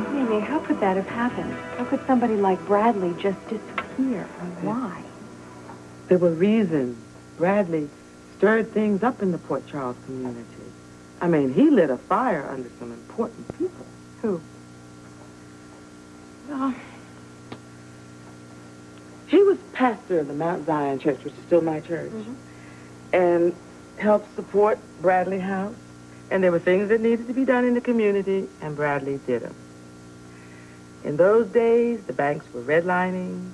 Mary, how could that have happened? How could somebody like Bradley just disappear? And why? There were reasons. Bradley stirred things up in the Port Charles community. I mean, he lit a fire under some important people. Who? Well, he was pastor of the Mount Zion Church, which is still my church, and helped support Bradley House. And there were things that needed to be done in the community, and Bradley did them. In those days, the banks were redlining,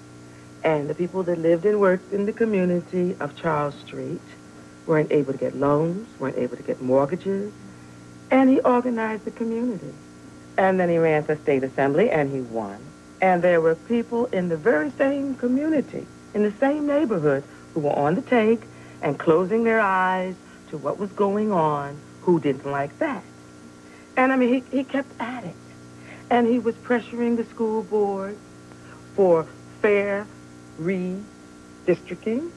and the people that lived and worked in the community of Charles Street weren't able to get loans, weren't able to get mortgages, and he organized the community. And then he ran for state assembly, and he won. And there were people in the very same community, in the same neighborhood, who were on the take and closing their eyes to what was going on, who didn't like that. And, I mean, he kept at it. And he was pressuring the school board for fair redistricting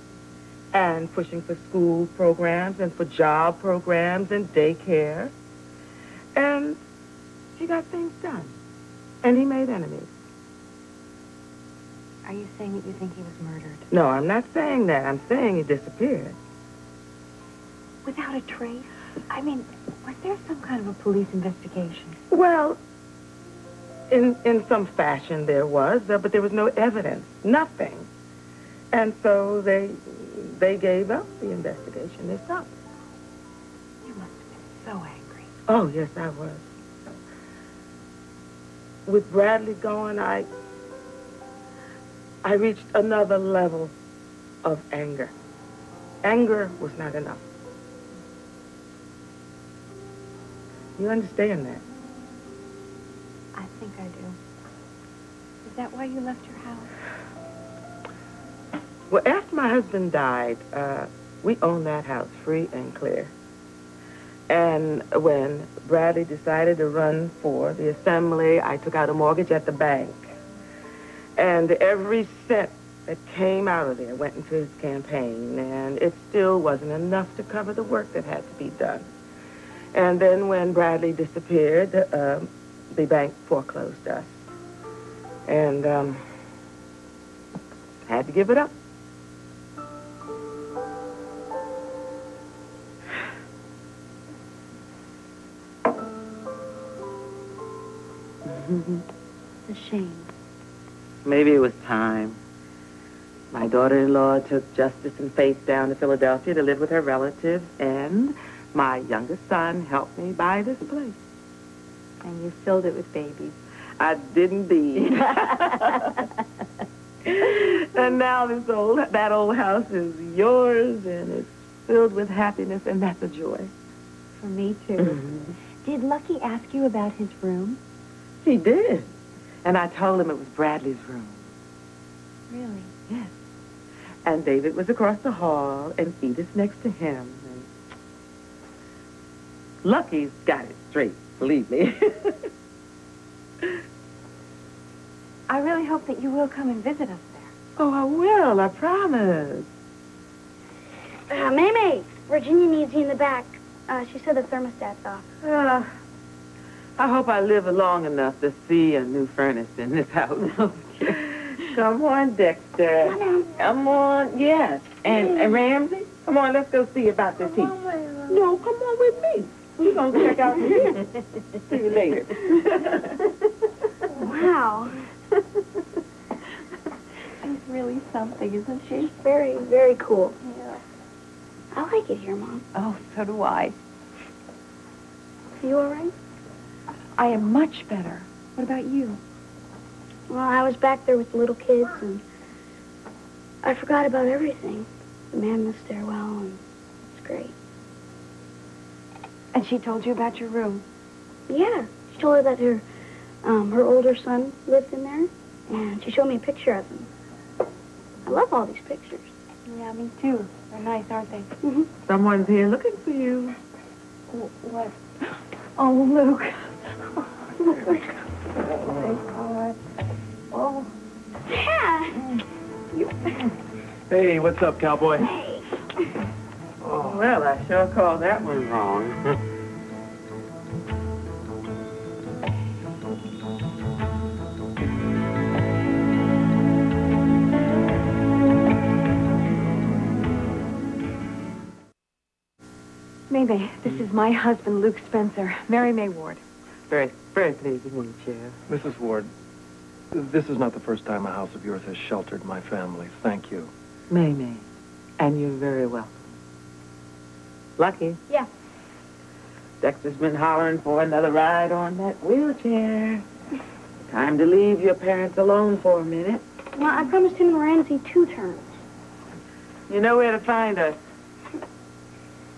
and pushing for school programs and for job programs and daycare. And he got things done. And he made enemies. Are you saying that you think he was murdered? No, I'm not saying that. I'm saying he disappeared. Without a trace? I mean, was there some kind of a police investigation? Well, in some fashion there was, but there was no evidence, nothing. And so they gave up the investigation. They stopped. You must have been so angry. Oh, yes, I was. With Bradley gone, I reached another level of anger. Anger was not enough. You understand that? I think I do. Is that why you left your house? Well, after my husband died, we owned that house free and clear. And when Bradley decided to run for the assembly, I took out a mortgage at the bank. And every cent that came out of there went into his campaign, and it still wasn't enough to cover the work that had to be done. And then when Bradley disappeared, the bank foreclosed us. And had to give it up. It's a shame. Maybe it was time. My daughter-in-law took Justice and Faith down to Philadelphia to live with her relatives, and my youngest son helped me buy this place. And you filled it with babies. I did indeed. And now that old house is yours, and it's filled with happiness, and that's a joy. For me, too. Did Lucky ask you about his room? He did. And I told him it was Bradley's room. Really? Yes. And David was across the hall, and Edith next to him. And Lucky's got it straight, believe me. I really hope that you will come and visit us there. Oh, I will, I promise. Mary Mae, Virginia needs you in the back. She said the thermostat's off. I hope I live long enough to see a new furnace in this house. Come on, Dexter. Come on. Come on, yes. And Ramsey, come on, let's go see about this heat. No, come on with me. We're going to check out the heat. See you later. Wow. She's really something, isn't she? Very, very cool. Yeah. I like it here, Mom. Oh, so do I. Are you all right? I am much better. What about you? Well, I was back there with the little kids, and I forgot about everything. The man in the stairwell, and it's great. And she told you about your room? Yeah. She told her that her older son lived in there, and she showed me a picture of him. I love all these pictures. Yeah, me too. They're nice, aren't they? Mm-hmm. Someone's here looking for you. What? Oh, Luke. Thank God. Oh. Yeah. Hey, what's up, cowboy? Hey. Oh, well, I sure called that one wrong. Mae. This is my husband, Luke Spencer. Mary Mae Ward. Very, very pleased to meet you. Mrs. Ward, this is not the first time a house of yours has sheltered my family. Thank you. May Mae. And you're very welcome. Lucky. Yeah. Dexter's been hollering for another ride on that wheelchair. Time to leave your parents alone for a minute. Well, I promised him and Ramsey 2 turns. You know where to find us.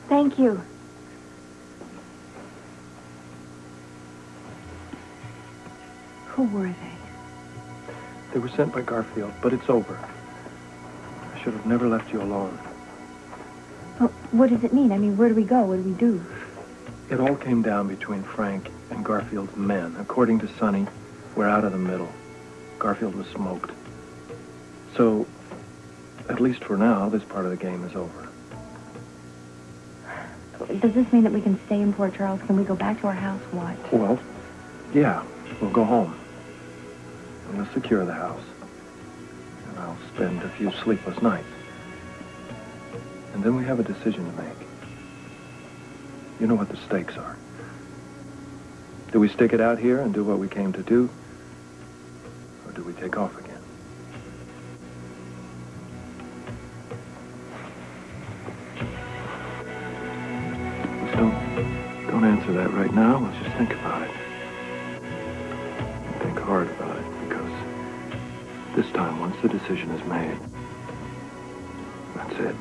Thank you. Who were they? They were sent by Garfield, but it's over. I should have never left you alone. Well, what does it mean? I mean, where do we go? What do we do? It all came down between Frank and Garfield's men. According to Sonny, we're out of the middle. Garfield was smoked. So, at least for now, this part of the game is over. Does this mean that we can stay in Port Charles? Can we go back to our house? What? Well, yeah, we'll go home. And we'll secure the house. And I'll spend a few sleepless nights. And then we have a decision to make. You know what the stakes are. Do we stick it out here and do what we came to do? Or do we take off again? Just don't answer that right now. Let's just think about it. Think hard about it, because this time, once the decision is made, that's it.